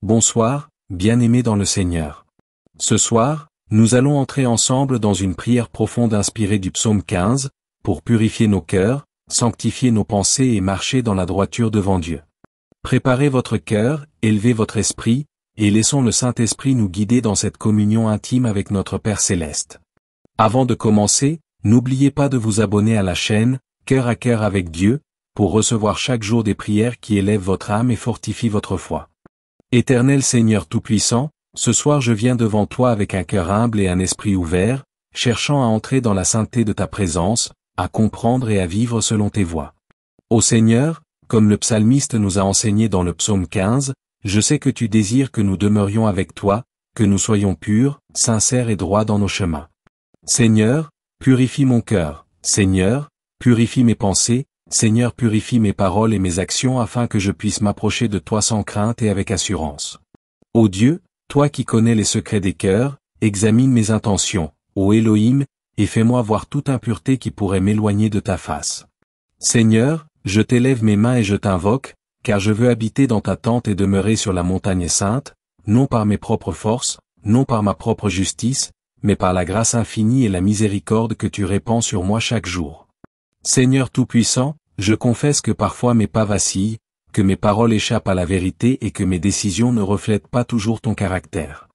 Bonsoir, bien-aimés dans le Seigneur. Ce soir, nous allons entrer ensemble dans une prière profonde inspirée du psaume 15, pour purifier nos cœurs, sanctifier nos pensées et marcher dans la droiture devant Dieu. Préparez votre cœur, élevez votre esprit, et laissons le Saint-Esprit nous guider dans cette communion intime avec notre Père Céleste. Avant de commencer, n'oubliez pas de vous abonner à la chaîne, Cœur à cœur avec Dieu, pour recevoir chaque jour des prières qui élèvent votre âme et fortifient votre foi. Éternel Seigneur Tout-Puissant, ce soir je viens devant toi avec un cœur humble et un esprit ouvert, cherchant à entrer dans la sainteté de ta présence, à comprendre et à vivre selon tes voies. Ô Seigneur, comme le psalmiste nous a enseigné dans le psaume 15, je sais que tu désires que nous demeurions avec toi, que nous soyons purs, sincères et droits dans nos chemins. Seigneur, purifie mon cœur, Seigneur, purifie mes pensées, Seigneur purifie mes paroles et mes actions afin que je puisse m'approcher de toi sans crainte et avec assurance. Ô Dieu, toi qui connais les secrets des cœurs, examine mes intentions, ô Elohim, et fais-moi voir toute impureté qui pourrait m'éloigner de ta face. Seigneur, je t'élève mes mains et je t'invoque, car je veux habiter dans ta tente et demeurer sur la montagne sainte, non par mes propres forces, non par ma propre justice, mais par la grâce infinie et la miséricorde que tu répands sur moi chaque jour. Seigneur Tout-Puissant, je confesse que parfois mes pas vacillent, que mes paroles échappent à la vérité et que mes décisions ne reflètent pas toujours ton caractère.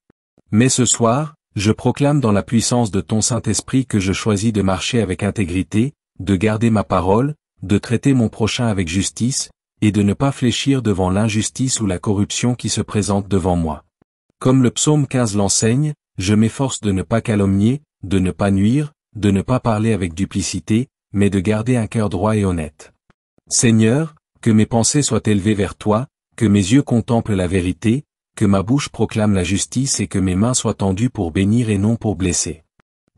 Mais ce soir, je proclame dans la puissance de ton Saint-Esprit que je choisis de marcher avec intégrité, de garder ma parole, de traiter mon prochain avec justice, et de ne pas fléchir devant l'injustice ou la corruption qui se présente devant moi. Comme le psaume 15 l'enseigne, je m'efforce de ne pas calomnier, de ne pas nuire, de ne pas parler avec duplicité, mais de garder un cœur droit et honnête. Seigneur, que mes pensées soient élevées vers toi, que mes yeux contemplent la vérité, que ma bouche proclame la justice et que mes mains soient tendues pour bénir et non pour blesser.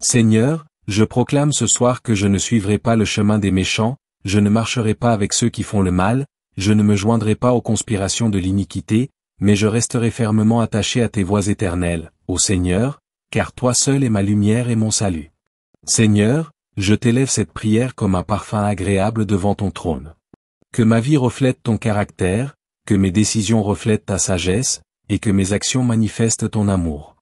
Seigneur, je proclame ce soir que je ne suivrai pas le chemin des méchants, je ne marcherai pas avec ceux qui font le mal, je ne me joindrai pas aux conspirations de l'iniquité, mais je resterai fermement attaché à tes voies éternelles, ô Seigneur, car toi seul es ma lumière et mon salut. Seigneur, je t'élève cette prière comme un parfum agréable devant ton trône. Que ma vie reflète ton caractère, que mes décisions reflètent ta sagesse, et que mes actions manifestent ton amour.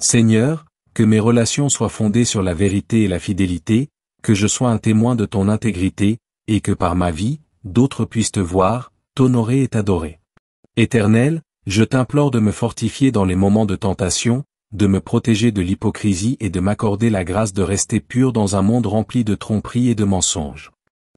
Seigneur, que mes relations soient fondées sur la vérité et la fidélité, que je sois un témoin de ton intégrité, et que par ma vie, d'autres puissent te voir, t'honorer et t'adorer. Éternel, je t'implore de me fortifier dans les moments de tentation, de me protéger de l'hypocrisie et de m'accorder la grâce de rester pur dans un monde rempli de tromperies et de mensonges.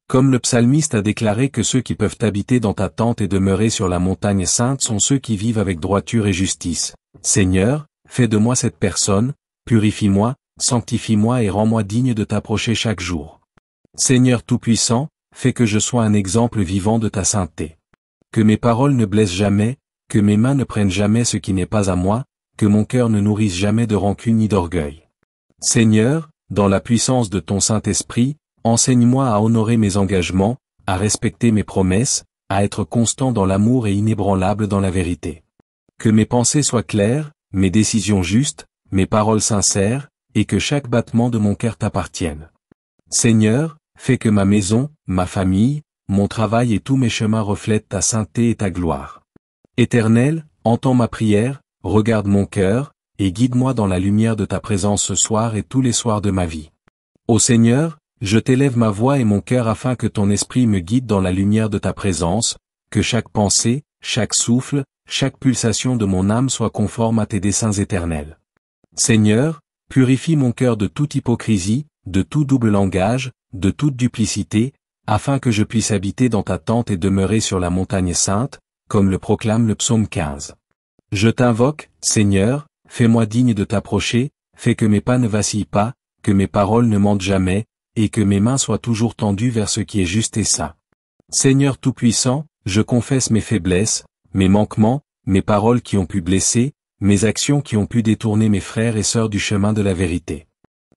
Comme le psalmiste a déclaré que ceux qui peuvent habiter dans ta tente et demeurer sur la montagne sainte sont ceux qui vivent avec droiture et justice. Seigneur, fais de moi cette personne, purifie-moi, sanctifie-moi et rends-moi digne de t'approcher chaque jour. Seigneur Tout-Puissant, fais que je sois un exemple vivant de ta sainteté. Que mes paroles ne blessent jamais, que mes mains ne prennent jamais ce qui n'est pas à moi, que mon cœur ne nourrisse jamais de rancune ni d'orgueil. Seigneur, dans la puissance de ton Saint-Esprit, enseigne-moi à honorer mes engagements, à respecter mes promesses, à être constant dans l'amour et inébranlable dans la vérité. Que mes pensées soient claires, mes décisions justes, mes paroles sincères, et que chaque battement de mon cœur t'appartienne. Seigneur, fais que ma maison, ma famille, mon travail et tous mes chemins reflètent ta sainteté et ta gloire. Éternel, entends ma prière, regarde mon cœur, et guide-moi dans la lumière de ta présence ce soir et tous les soirs de ma vie. Ô Seigneur, je t'élève ma voix et mon cœur afin que ton esprit me guide dans la lumière de ta présence, que chaque pensée, chaque souffle, chaque pulsation de mon âme soit conforme à tes desseins éternels. Seigneur, purifie mon cœur de toute hypocrisie, de tout double langage, de toute duplicité, afin que je puisse habiter dans ta tente et demeurer sur la montagne sainte, comme le proclame le psaume 15. Je t'invoque, Seigneur, fais-moi digne de t'approcher, fais que mes pas ne vacillent pas, que mes paroles ne mentent jamais, et que mes mains soient toujours tendues vers ce qui est juste et saint. Seigneur Tout-Puissant, je confesse mes faiblesses, mes manquements, mes paroles qui ont pu blesser, mes actions qui ont pu détourner mes frères et sœurs du chemin de la vérité.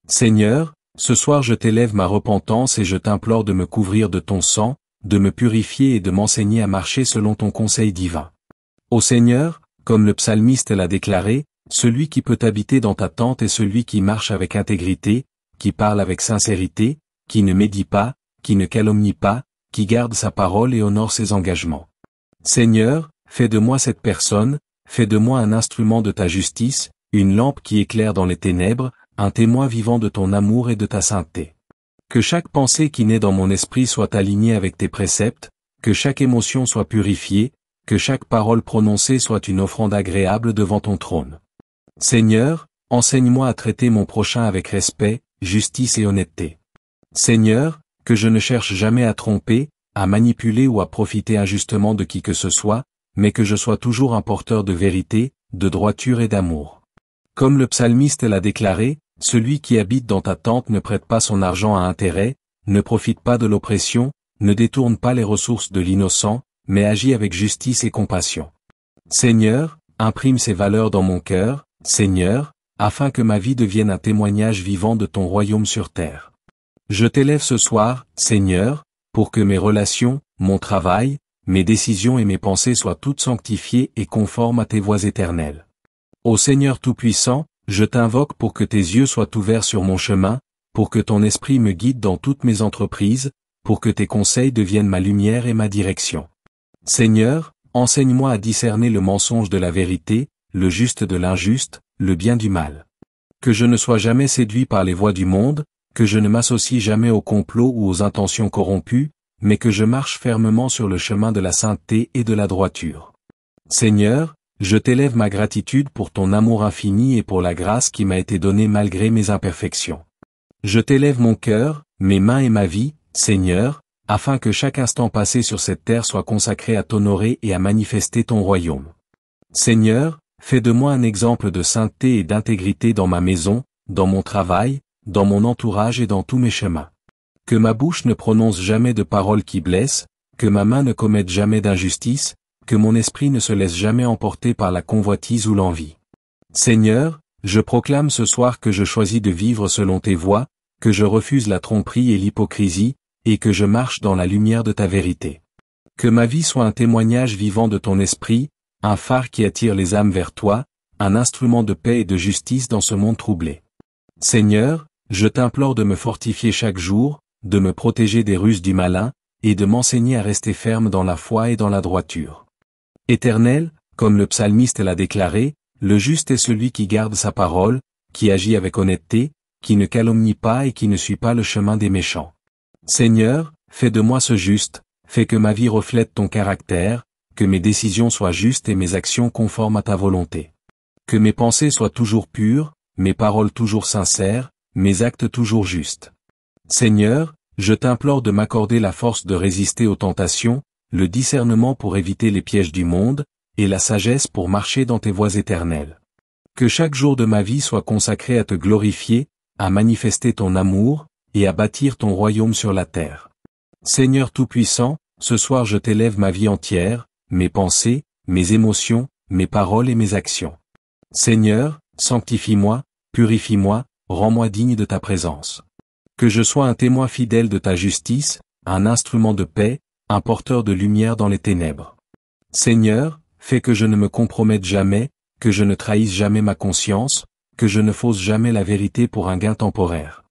Seigneur, ce soir je t'élève ma repentance et je t'implore de me couvrir de ton sang, de me purifier et de m'enseigner à marcher selon ton conseil divin. Ô Seigneur, comme le psalmiste l'a déclaré, celui qui peut habiter dans ta tente est celui qui marche avec intégrité, qui parle avec sincérité, qui ne médit pas, qui ne calomnie pas, qui garde sa parole et honore ses engagements. Seigneur, fais de moi cette personne, fais de moi un instrument de ta justice, une lampe qui éclaire dans les ténèbres, un témoin vivant de ton amour et de ta sainteté. Que chaque pensée qui naît dans mon esprit soit alignée avec tes préceptes, que chaque émotion soit purifiée, que chaque parole prononcée soit une offrande agréable devant ton trône. Seigneur, enseigne-moi à traiter mon prochain avec respect, justice et honnêteté. Seigneur, que je ne cherche jamais à tromper, à manipuler ou à profiter injustement de qui que ce soit, mais que je sois toujours un porteur de vérité, de droiture et d'amour. Comme le psalmiste l'a déclaré, celui qui habite dans ta tente ne prête pas son argent à intérêt, ne profite pas de l'oppression, ne détourne pas les ressources de l'innocent, mais agit avec justice et compassion. Seigneur, imprime ces valeurs dans mon cœur, Seigneur, afin que ma vie devienne un témoignage vivant de ton royaume sur terre. Je t'élève ce soir, Seigneur, pour que mes relations, mon travail, mes décisions et mes pensées soient toutes sanctifiées et conformes à tes voies éternelles. Ô Seigneur Tout-Puissant, je t'invoque pour que tes yeux soient ouverts sur mon chemin, pour que ton esprit me guide dans toutes mes entreprises, pour que tes conseils deviennent ma lumière et ma direction. Seigneur, enseigne-moi à discerner le mensonge de la vérité, le juste de l'injuste, le bien du mal. Que je ne sois jamais séduit par les voies du monde, que je ne m'associe jamais au complot ou aux intentions corrompues, mais que je marche fermement sur le chemin de la sainteté et de la droiture. Seigneur, je t'élève ma gratitude pour ton amour infini et pour la grâce qui m'a été donnée malgré mes imperfections. Je t'élève mon cœur, mes mains et ma vie, Seigneur, afin que chaque instant passé sur cette terre soit consacré à t'honorer et à manifester ton royaume. Seigneur, fais de moi un exemple de sainteté et d'intégrité dans ma maison, dans mon travail, dans mon entourage et dans tous mes chemins. Que ma bouche ne prononce jamais de paroles qui blessent, que ma main ne commette jamais d'injustice, que mon esprit ne se laisse jamais emporter par la convoitise ou l'envie. Seigneur, je proclame ce soir que je choisis de vivre selon tes voies, que je refuse la tromperie et l'hypocrisie, et que je marche dans la lumière de ta vérité. Que ma vie soit un témoignage vivant de ton esprit, un phare qui attire les âmes vers toi, un instrument de paix et de justice dans ce monde troublé. Seigneur, je t'implore de me fortifier chaque jour, de me protéger des ruses du malin, et de m'enseigner à rester ferme dans la foi et dans la droiture. Éternel, comme le psalmiste l'a déclaré, le juste est celui qui garde sa parole, qui agit avec honnêteté, qui ne calomnie pas et qui ne suit pas le chemin des méchants. Seigneur, fais de moi ce juste, fais que ma vie reflète ton caractère, que mes décisions soient justes et mes actions conformes à ta volonté. Que mes pensées soient toujours pures, mes paroles toujours sincères, mes actes toujours justes. Seigneur, je t'implore de m'accorder la force de résister aux tentations, le discernement pour éviter les pièges du monde, et la sagesse pour marcher dans tes voies éternelles. Que chaque jour de ma vie soit consacré à te glorifier, à manifester ton amour, et à bâtir ton royaume sur la terre. Seigneur Tout-Puissant, ce soir je t'élève ma vie entière, mes pensées, mes émotions, mes paroles et mes actions. Seigneur, sanctifie-moi, purifie-moi, rends-moi digne de ta présence. Que je sois un témoin fidèle de ta justice, un instrument de paix, un porteur de lumière dans les ténèbres. Seigneur, fais que je ne me compromette jamais, que je ne trahisse jamais ma conscience, que je ne fausse jamais la vérité pour un gain temporaire.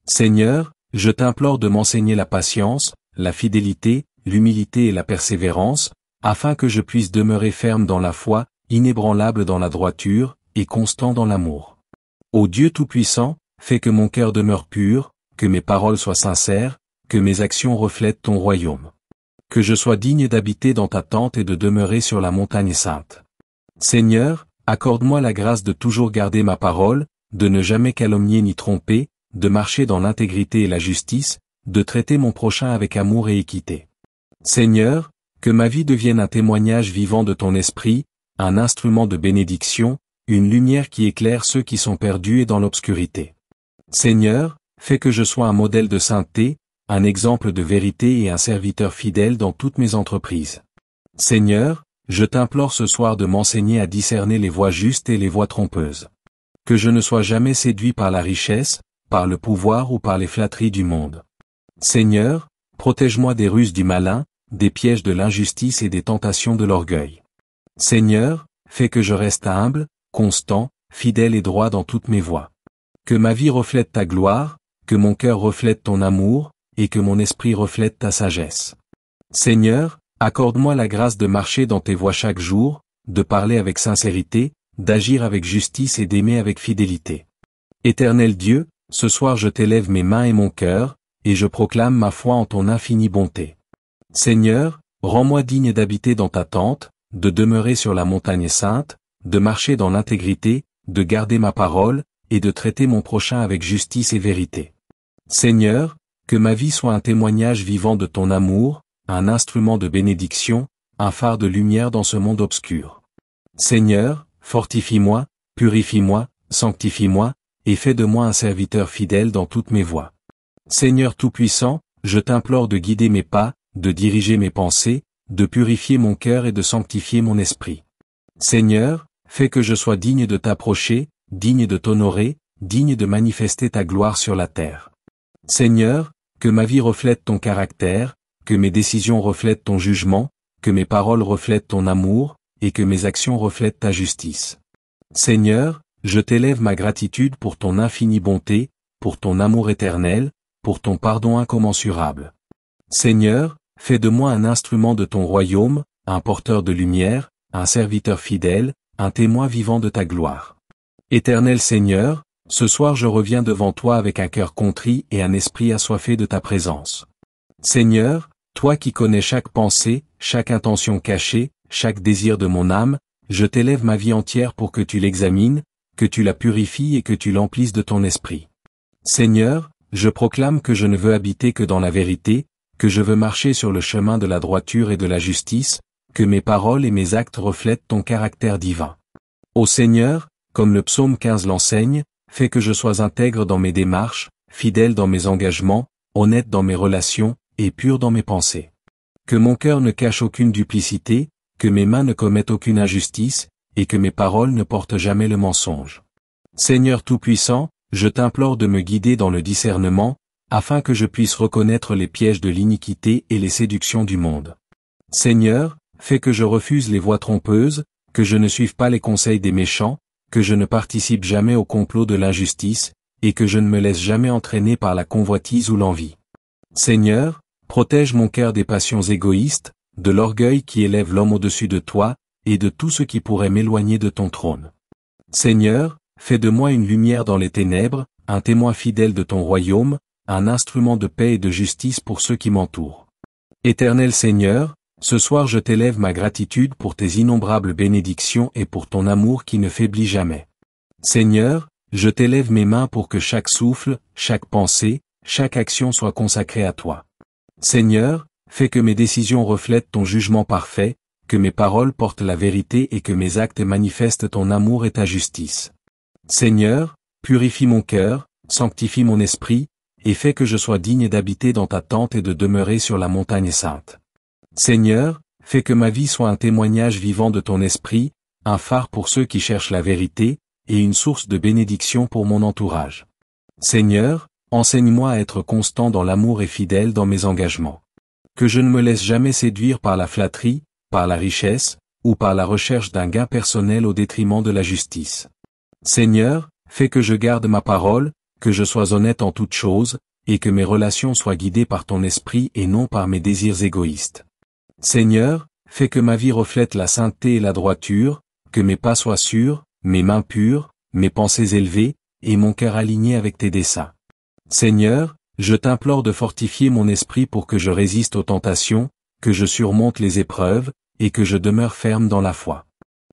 Seigneur, je t'implore de m'enseigner la patience, la fidélité, l'humilité et la persévérance, afin que je puisse demeurer ferme dans la foi, inébranlable dans la droiture, et constant dans l'amour. Ô Dieu Tout-Puissant, fais que mon cœur demeure pur, que mes paroles soient sincères, que mes actions reflètent ton royaume. Que je sois digne d'habiter dans ta tente et de demeurer sur la montagne sainte. Seigneur, accorde-moi la grâce de toujours garder ma parole, de ne jamais calomnier ni tromper, de marcher dans l'intégrité et la justice, de traiter mon prochain avec amour et équité. Seigneur, que ma vie devienne un témoignage vivant de ton esprit, un instrument de bénédiction, une lumière qui éclaire ceux qui sont perdus et dans l'obscurité. Seigneur, fais que je sois un modèle de sainteté, un exemple de vérité et un serviteur fidèle dans toutes mes entreprises. Seigneur, je t'implore ce soir de m'enseigner à discerner les voies justes et les voies trompeuses. Que je ne sois jamais séduit par la richesse, par le pouvoir ou par les flatteries du monde. Seigneur, protège-moi des ruses du malin, des pièges de l'injustice et des tentations de l'orgueil. Seigneur, fais que je reste humble, constant, fidèle et droit dans toutes mes voies. Que ma vie reflète ta gloire, que mon cœur reflète ton amour, et que mon esprit reflète ta sagesse. Seigneur, accorde-moi la grâce de marcher dans tes voies chaque jour, de parler avec sincérité, d'agir avec justice et d'aimer avec fidélité. Éternel Dieu, ce soir je t'élève mes mains et mon cœur, et je proclame ma foi en ton infinie bonté. Seigneur, rends-moi digne d'habiter dans ta tente, de demeurer sur la montagne sainte, de marcher dans l'intégrité, de garder ma parole, et de traiter mon prochain avec justice et vérité. Seigneur, que ma vie soit un témoignage vivant de ton amour, un instrument de bénédiction, un phare de lumière dans ce monde obscur. Seigneur, fortifie-moi, purifie-moi, sanctifie-moi, et fais de moi un serviteur fidèle dans toutes mes voies. Seigneur Tout-Puissant, je t'implore de guider mes pas, de diriger mes pensées, de purifier mon cœur et de sanctifier mon esprit. Seigneur, fais que je sois digne de t'approcher, digne de t'honorer, digne de manifester ta gloire sur la terre. Seigneur, que ma vie reflète ton caractère, que mes décisions reflètent ton jugement, que mes paroles reflètent ton amour, et que mes actions reflètent ta justice. Seigneur, je t'élève ma gratitude pour ton infinie bonté, pour ton amour éternel, pour ton pardon incommensurable. Seigneur, fais de moi un instrument de ton royaume, un porteur de lumière, un serviteur fidèle, un témoin vivant de ta gloire. Éternel Seigneur, ce soir je reviens devant toi avec un cœur contrit et un esprit assoiffé de ta présence. Seigneur, toi qui connais chaque pensée, chaque intention cachée, chaque désir de mon âme, je t'élève ma vie entière pour que tu l'examines, que tu la purifies et que tu l'emplisses de ton esprit. Seigneur, je proclame que je ne veux habiter que dans la vérité, que je veux marcher sur le chemin de la droiture et de la justice, que mes paroles et mes actes reflètent ton caractère divin. Ô Seigneur, comme le psaume 15 l'enseigne, fais que je sois intègre dans mes démarches, fidèle dans mes engagements, honnête dans mes relations, et pur dans mes pensées. Que mon cœur ne cache aucune duplicité, que mes mains ne commettent aucune injustice, et que mes paroles ne portent jamais le mensonge. Seigneur Tout-Puissant, je t'implore de me guider dans le discernement, afin que je puisse reconnaître les pièges de l'iniquité et les séductions du monde. Seigneur, fais que je refuse les voies trompeuses, que je ne suive pas les conseils des méchants, que je ne participe jamais au complot de l'injustice, et que je ne me laisse jamais entraîner par la convoitise ou l'envie. Seigneur, protège mon cœur des passions égoïstes, de l'orgueil qui élève l'homme au-dessus de toi, et de tout ce qui pourrait m'éloigner de ton trône. Seigneur, fais de moi une lumière dans les ténèbres, un témoin fidèle de ton royaume, un instrument de paix et de justice pour ceux qui m'entourent. Éternel Seigneur, ce soir je t'élève ma gratitude pour tes innombrables bénédictions et pour ton amour qui ne faiblit jamais. Seigneur, je t'élève mes mains pour que chaque souffle, chaque pensée, chaque action soit consacrée à toi. Seigneur, fais que mes décisions reflètent ton jugement parfait, que mes paroles portent la vérité et que mes actes manifestent ton amour et ta justice. Seigneur, purifie mon cœur, sanctifie mon esprit, et fais que je sois digne d'habiter dans ta tente et de demeurer sur la montagne sainte. Seigneur, fais que ma vie soit un témoignage vivant de ton esprit, un phare pour ceux qui cherchent la vérité, et une source de bénédiction pour mon entourage. Seigneur, enseigne-moi à être constant dans l'amour et fidèle dans mes engagements. Que je ne me laisse jamais séduire par la flatterie, par la richesse, ou par la recherche d'un gain personnel au détriment de la justice. Seigneur, fais que je garde ma parole, que je sois honnête en toutes choses, et que mes relations soient guidées par ton esprit et non par mes désirs égoïstes. Seigneur, fais que ma vie reflète la sainteté et la droiture, que mes pas soient sûrs, mes mains pures, mes pensées élevées, et mon cœur aligné avec tes desseins. Seigneur, je t'implore de fortifier mon esprit pour que je résiste aux tentations, que je surmonte les épreuves, et que je demeure ferme dans la foi.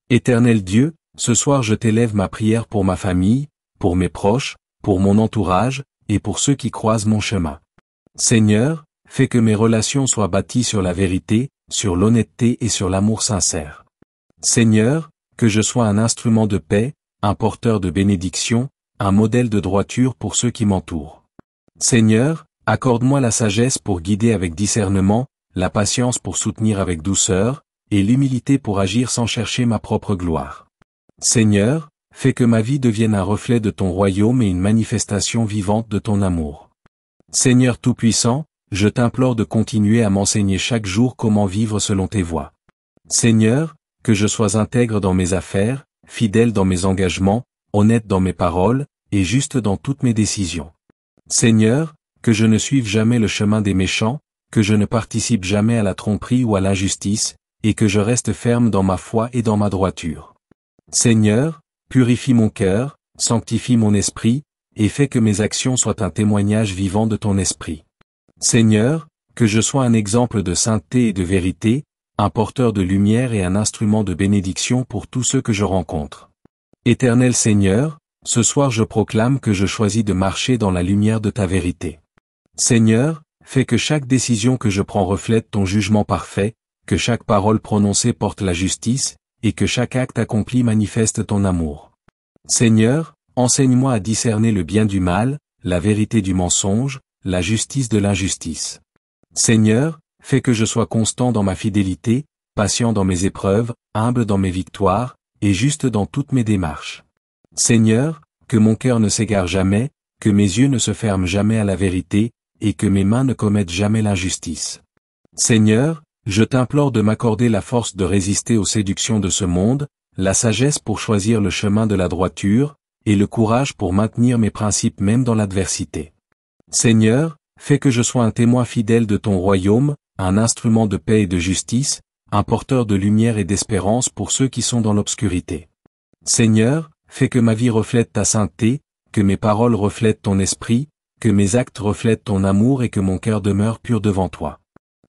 Éternel Dieu, ce soir je t'élève ma prière pour ma famille, pour mes proches, pour mon entourage, et pour ceux qui croisent mon chemin. Seigneur, fais que mes relations soient bâties sur la vérité, sur l'honnêteté et sur l'amour sincère. Seigneur, que je sois un instrument de paix, un porteur de bénédiction, un modèle de droiture pour ceux qui m'entourent. Seigneur, accorde-moi la sagesse pour guider avec discernement, la patience pour soutenir avec douceur, et l'humilité pour agir sans chercher ma propre gloire. Seigneur, fais que ma vie devienne un reflet de ton royaume et une manifestation vivante de ton amour. Seigneur Tout-Puissant, je t'implore de continuer à m'enseigner chaque jour comment vivre selon tes voies. Seigneur, que je sois intègre dans mes affaires, fidèle dans mes engagements, honnête dans mes paroles, et juste dans toutes mes décisions. Seigneur, que je ne suive jamais le chemin des méchants, que je ne participe jamais à la tromperie ou à l'injustice, et que je reste ferme dans ma foi et dans ma droiture. Seigneur, purifie mon cœur, sanctifie mon esprit, et fais que mes actions soient un témoignage vivant de ton esprit. Seigneur, que je sois un exemple de sainteté et de vérité, un porteur de lumière et un instrument de bénédiction pour tous ceux que je rencontre. Éternel Seigneur, ce soir je proclame que je choisis de marcher dans la lumière de ta vérité. Seigneur, fais que chaque décision que je prends reflète ton jugement parfait, que chaque parole prononcée porte la justice, et que chaque acte accompli manifeste ton amour. Seigneur, enseigne-moi à discerner le bien du mal, la vérité du mensonge, la justice de l'injustice. Seigneur, fais que je sois constant dans ma fidélité, patient dans mes épreuves, humble dans mes victoires, et juste dans toutes mes démarches. Seigneur, que mon cœur ne s'égare jamais, que mes yeux ne se ferment jamais à la vérité, et que mes mains ne commettent jamais l'injustice. Seigneur, je t'implore de m'accorder la force de résister aux séductions de ce monde, la sagesse pour choisir le chemin de la droiture, et le courage pour maintenir mes principes même dans l'adversité. Seigneur, fais que je sois un témoin fidèle de ton royaume, un instrument de paix et de justice, un porteur de lumière et d'espérance pour ceux qui sont dans l'obscurité. Seigneur, fais que ma vie reflète ta sainteté, que mes paroles reflètent ton esprit, que mes actes reflètent ton amour et que mon cœur demeure pur devant toi.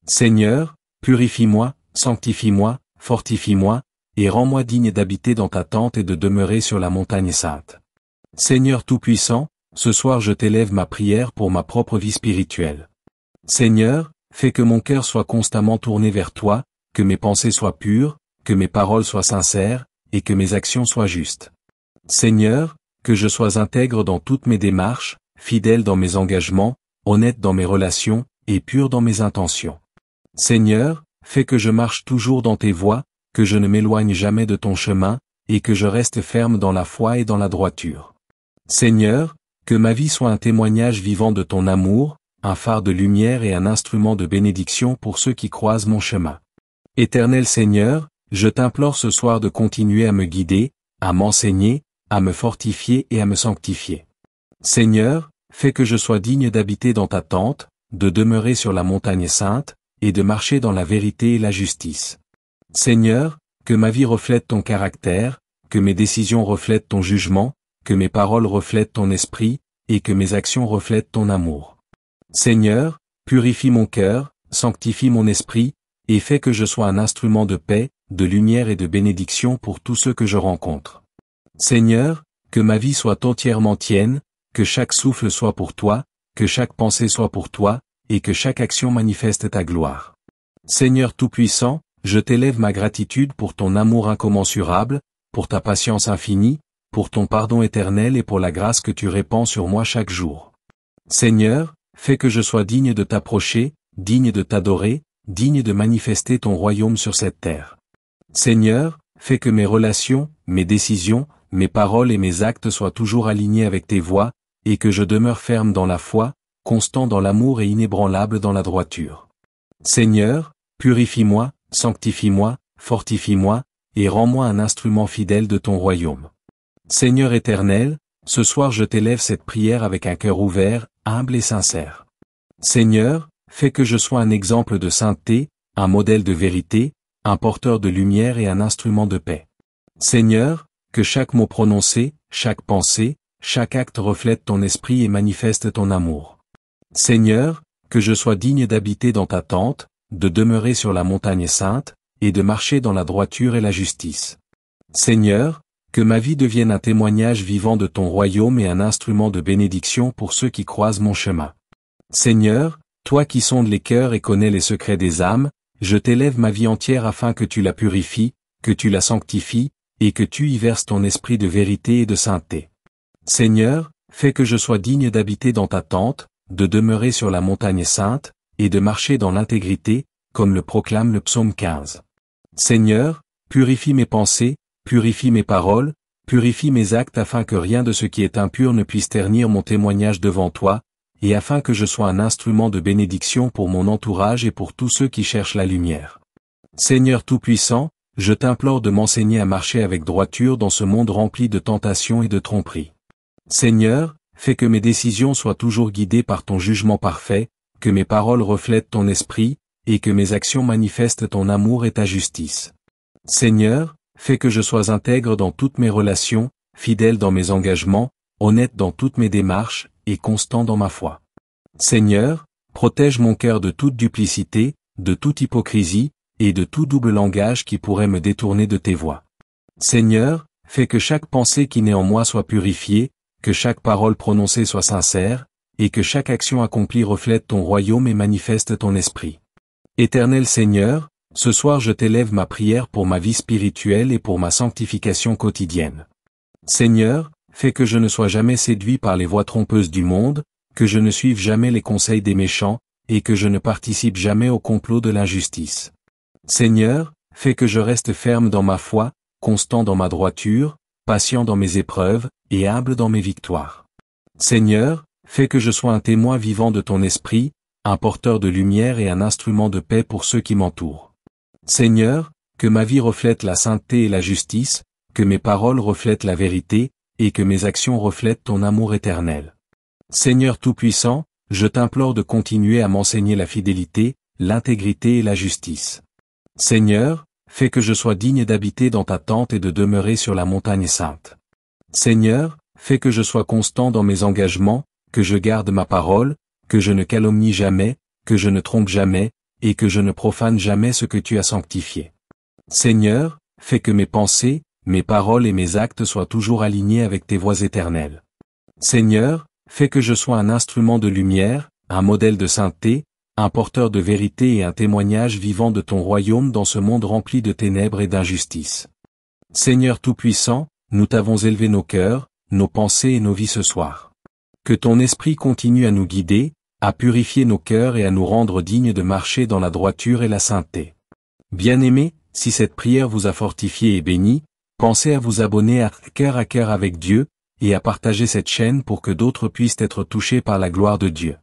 Seigneur, purifie-moi, sanctifie-moi, fortifie-moi, et rends-moi digne d'habiter dans ta tente et de demeurer sur la montagne sainte. Seigneur Tout-Puissant, ce soir je t'élève ma prière pour ma propre vie spirituelle. Seigneur, fais que mon cœur soit constamment tourné vers toi, que mes pensées soient pures, que mes paroles soient sincères, et que mes actions soient justes. Seigneur, que je sois intègre dans toutes mes démarches, fidèle dans mes engagements, honnête dans mes relations, et pur dans mes intentions. Seigneur, fais que je marche toujours dans tes voies, que je ne m'éloigne jamais de ton chemin, et que je reste ferme dans la foi et dans la droiture. Seigneur, que ma vie soit un témoignage vivant de ton amour, un phare de lumière et un instrument de bénédiction pour ceux qui croisent mon chemin. Éternel Seigneur, je t'implore ce soir de continuer à me guider, à m'enseigner, à me fortifier et à me sanctifier. Seigneur, fais que je sois digne d'habiter dans ta tente, de demeurer sur la montagne sainte, et de marcher dans la vérité et la justice. Seigneur, que ma vie reflète ton caractère, que mes décisions reflètent ton jugement, que mes paroles reflètent ton esprit, et que mes actions reflètent ton amour. Seigneur, purifie mon cœur, sanctifie mon esprit, et fais que je sois un instrument de paix, de lumière et de bénédiction pour tous ceux que je rencontre. Seigneur, que ma vie soit entièrement tienne, que chaque souffle soit pour toi, que chaque pensée soit pour toi, et que chaque action manifeste ta gloire. Seigneur Tout-Puissant, je t'élève ma gratitude pour ton amour incommensurable, pour ta patience infinie, pour ton pardon éternel et pour la grâce que tu répands sur moi chaque jour. Seigneur, fais que je sois digne de t'approcher, digne de t'adorer, digne de manifester ton royaume sur cette terre. Seigneur, fais que mes relations, mes décisions, mes paroles et mes actes soient toujours alignés avec tes voies, et que je demeure ferme dans la foi, constant dans l'amour et inébranlable dans la droiture. Seigneur, purifie-moi, sanctifie-moi, fortifie-moi, et rends-moi un instrument fidèle de ton royaume. Seigneur éternel, ce soir je t'élève cette prière avec un cœur ouvert, humble et sincère. Seigneur, fais que je sois un exemple de sainteté, un modèle de vérité, un porteur de lumière et un instrument de paix. Seigneur, que chaque mot prononcé, chaque pensée, chaque acte reflète ton esprit et manifeste ton amour. Seigneur, que je sois digne d'habiter dans ta tente, de demeurer sur la montagne sainte, et de marcher dans la droiture et la justice. Seigneur, que ma vie devienne un témoignage vivant de ton royaume et un instrument de bénédiction pour ceux qui croisent mon chemin. Seigneur, toi qui sondes les cœurs et connais les secrets des âmes, je t'élève ma vie entière afin que tu la purifies, que tu la sanctifies, et que tu y verses ton esprit de vérité et de sainteté. Seigneur, fais que je sois digne d'habiter dans ta tente, de demeurer sur la montagne sainte, et de marcher dans l'intégrité, comme le proclame le psaume 15. Seigneur, purifie mes pensées, purifie mes paroles, purifie mes actes afin que rien de ce qui est impur ne puisse ternir mon témoignage devant toi, et afin que je sois un instrument de bénédiction pour mon entourage et pour tous ceux qui cherchent la lumière. Seigneur Tout-Puissant, je t'implore de m'enseigner à marcher avec droiture dans ce monde rempli de tentations et de tromperies. Seigneur, fais que mes décisions soient toujours guidées par ton jugement parfait, que mes paroles reflètent ton esprit, et que mes actions manifestent ton amour et ta justice. Seigneur, fais que je sois intègre dans toutes mes relations, fidèle dans mes engagements, honnête dans toutes mes démarches, et constant dans ma foi. Seigneur, protège mon cœur de toute duplicité, de toute hypocrisie, et de tout double langage qui pourrait me détourner de tes voies. Seigneur, fais que chaque pensée qui naît en moi soit purifiée, que chaque parole prononcée soit sincère, et que chaque action accomplie reflète ton royaume et manifeste ton esprit. Éternel Seigneur, ce soir je t'élève ma prière pour ma vie spirituelle et pour ma sanctification quotidienne. Seigneur, fais que je ne sois jamais séduit par les voies trompeuses du monde, que je ne suive jamais les conseils des méchants, et que je ne participe jamais au complot de l'injustice. Seigneur, fais que je reste ferme dans ma foi, constant dans ma droiture, patient dans mes épreuves, et humble dans mes victoires. Seigneur, fais que je sois un témoin vivant de ton esprit, un porteur de lumière et un instrument de paix pour ceux qui m'entourent. Seigneur, que ma vie reflète la sainteté et la justice, que mes paroles reflètent la vérité, et que mes actions reflètent ton amour éternel. Seigneur Tout-Puissant, je t'implore de continuer à m'enseigner la fidélité, l'intégrité et la justice. Seigneur, fais que je sois digne d'habiter dans ta tente et de demeurer sur la montagne sainte. Seigneur, fais que je sois constant dans mes engagements, que je garde ma parole, que je ne calomnie jamais, que je ne trompe jamais, et que je ne profane jamais ce que tu as sanctifié. Seigneur, fais que mes pensées, mes paroles et mes actes soient toujours alignés avec tes voies éternelles. Seigneur, fais que je sois un instrument de lumière, un modèle de sainteté, un porteur de vérité et un témoignage vivant de ton royaume dans ce monde rempli de ténèbres et d'injustice. Seigneur Tout-Puissant, nous t'avons élevé nos cœurs, nos pensées et nos vies ce soir. Que ton esprit continue à nous guider, à purifier nos cœurs et à nous rendre dignes de marcher dans la droiture et la sainteté. Bien-aimés, si cette prière vous a fortifié et béni, pensez à vous abonner à Cœur avec Dieu, et à partager cette chaîne pour que d'autres puissent être touchés par la gloire de Dieu.